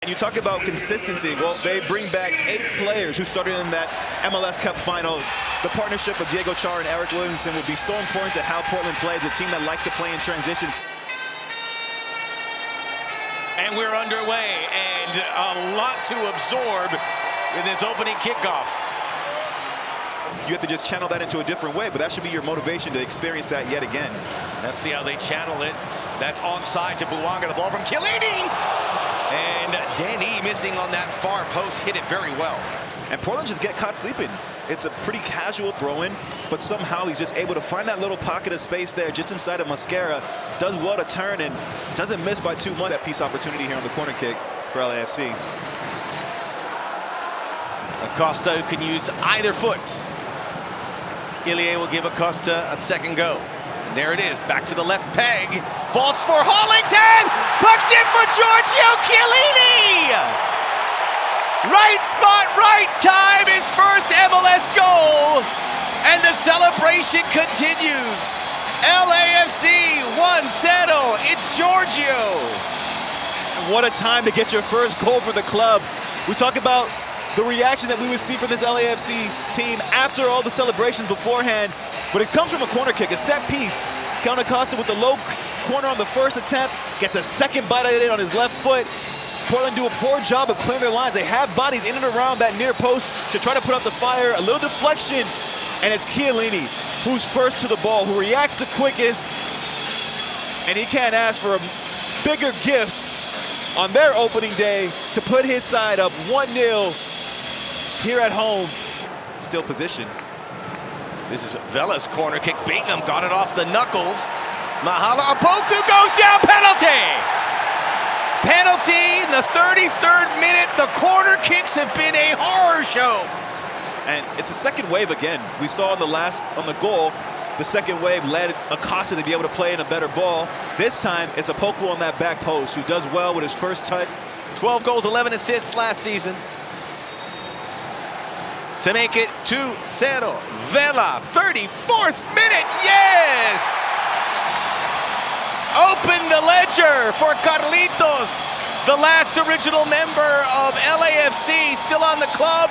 And you talk about consistency. Well, they bring back 8 players who started in that MLS Cup final. The partnership of Diego Char and Eric Williamson will be so important to how Portland plays, a team that likes to play in transition. And we're underway, and a lot to absorb in this opening kickoff. You have to just channel that into a different way, but that should be your motivation to experience that yet again. Let's see how they channel it. That's onside to Buanga, the ball from Chiellini. And Danny missing on that far post, hit it very well. And Portland just get caught sleeping. It's a pretty casual throw-in, but somehow he's just able to find that little pocket of space there just inside of Mascara. Does well to turn and doesn't miss by too much. That piece opportunity here on the corner kick for LAFC. Acosta who can use either foot. Ilie will give Acosta a second go. And there it is, back to the left peg. Balls for Hollingshead, pucked in for Giorgio Chiellini! Right spot, right time, his first MLS goal, and the celebration continues. LAFC 1-0, it's Giorgio. What a time to get your first goal for the club. We talk about the reaction that we would see from this LAFC team after all the celebrations beforehand, but it comes from a corner kick, a set piece. Count Acosta with the low corner on the first attempt, gets a second bite at it on his left foot. Portland do a poor job of clearing their lines. They have bodies in and around that near post to try to put out the fire. A little deflection, and it's Chiellini who's first to the ball, who reacts the quickest, and he can't ask for a bigger gift on their opening day to put his side up 1-0 here at home. Still position. This is Vela's corner kick. Bingham got it off the knuckles. Mahala Apoku goes down, penalty! Penalty in the 33rd minute. The corner kicks have been a horror show. And it's a second wave again. We saw on the goal, the second wave led Acosta to be able to play in a better ball. This time, it's Apoku on that back post who does well with his first touch. 12 goals, 11 assists last season. To make it 2-0. Vela, 34th minute, yes! Open the ledger for Carlitos, the last original member of LAFC, still on the club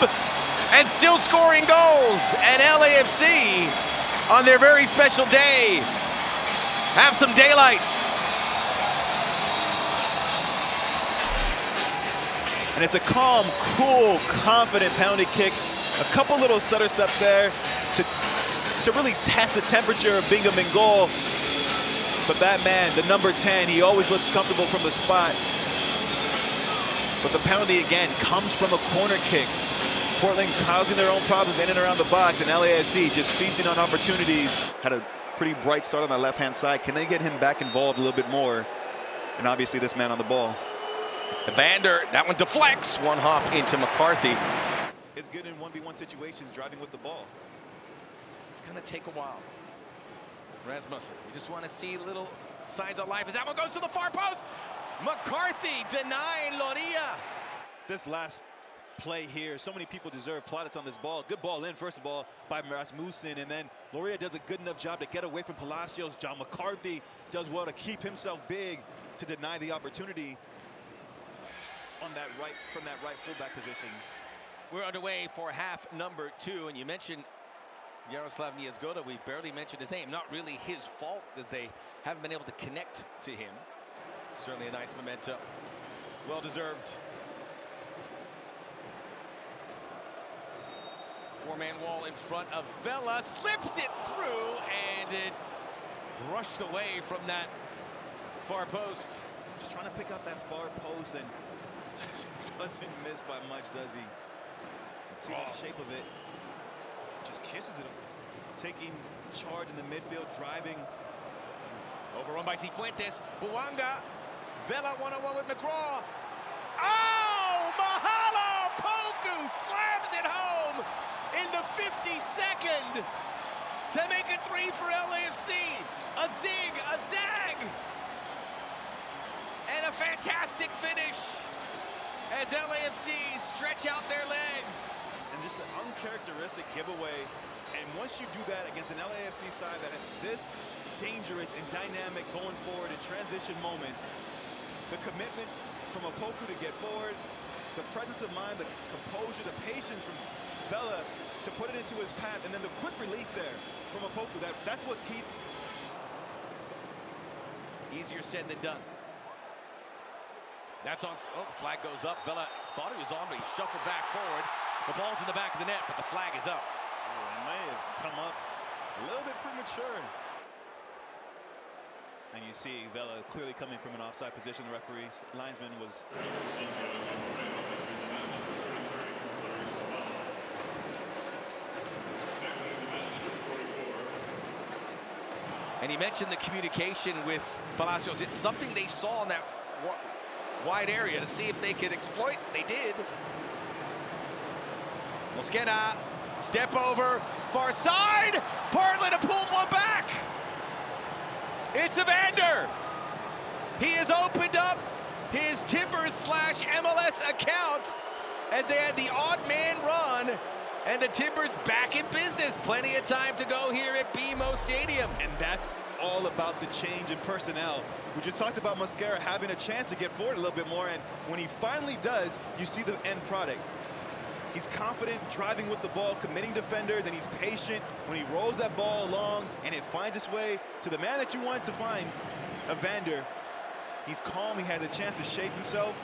and still scoring goals. And LAFC, on their very special day, have some daylight. And it's a calm, cool, confident penalty kick. A couple little stutter steps there to really test the temperature of Bingham in goal. But that man, the number 10, he always looks comfortable from the spot. But the penalty, again, comes from a corner kick. Portland causing their own problems in and around the box, and LAFC just feasting on opportunities. Had a pretty bright start on the left-hand side. Can they get him back involved a little bit more? And obviously this man on the ball. Evander, that one deflects. One hop into McCarthy. It's good in 1v1 situations, driving with the ball. It's gonna take a while. Rasmussen, we just want to see little signs of life as that one goes to the far post. McCarthy denying Loria. This last play here, so many people deserve plaudits on this ball. Good ball in, first of all, by Rasmussen, and then Loria does a good enough job to get away from Palacios. John McCarthy does well to keep himself big to deny the opportunity on that from that right fullback position. We're underway for half number 2, and you mentioned Jaroslav Niezgoda. We barely mentioned his name. Not really his fault, as they haven't been able to connect to him. Certainly a nice memento. Well-deserved. Four-man wall in front of Vela. Slips it through, and it brushed away from that far post. Just trying to pick out that far post, and doesn't miss by much, does he? See the shape of it. Just kisses it. Taking charge in the midfield, driving. Overrun by Cifuentes. Buanga. Vela one-on-one with McGraw. Oh! Mahala Poku slams it home in the 52nd to make it 3 for LAFC. A zig, a zag. And a fantastic finish as LAFC stretch out their legs. And just an uncharacteristic giveaway. And once you do that against an LAFC side that is this dangerous and dynamic going forward in transition moments, the commitment from Opoku to get forward, the presence of mind, the composure, the patience from Vela to put it into his path, and then the quick release there from Opoku. That's what keeps. Easier said than done. That's on. Oh, the flag goes up. Vela thought he was on, but he shuffled back forward. The ball's in the back of the net, but the flag is up. Oh, it may have come up a little bit premature. And you see Vela clearly coming from an offside position. The referee linesman was. And he mentioned the communication with Palacios. It's something they saw in that wide area to see if they could exploit. They did. Mosquera, step over, far side. Portland have pulled one back. It's Evander. He has opened up his Timbers/MLS account as they had the odd man run, and the Timbers back in business. Plenty of time to go here at BMO Stadium. And that's all about the change in personnel. We just talked about Mosquera having a chance to get forward a little bit more, and when he finally does, you see the end product. He's confident, driving with the ball, committing defender, then he's patient when he rolls that ball along and it finds its way to the man that you want to find, Evander. He's calm, he has a chance to shape himself.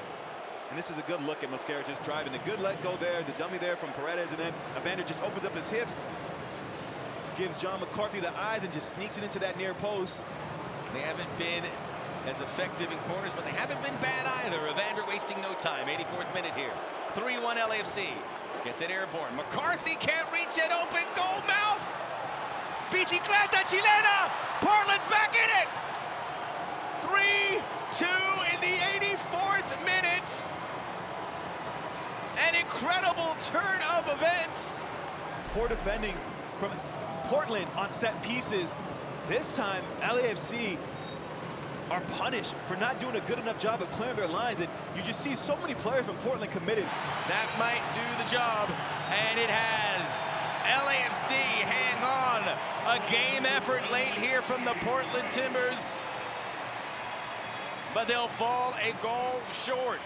And this is a good look at Mosquera just driving. The good let go there, the dummy there from Paredes, and then Evander just opens up his hips, gives John McCarthy the eyes and just sneaks it into that near post. They haven't been as effective in corners, but they haven't been bad either. Evander wasting no time, 84th minute here. 3-1 LAFC, gets it airborne. McCarthy can't reach it, open goal mouth. Bicicleta chilena, Portland's back in it. 3-2 in the 84th minute. An incredible turn of events. Poor defending from Portland on set pieces. This time, LAFC are punished for not doing a good enough job of clearing their lines, and you just see so many players from Portland committed. That might do the job, and it has. LAFC hang on. A game effort late here from the Portland Timbers, but they'll fall a goal short.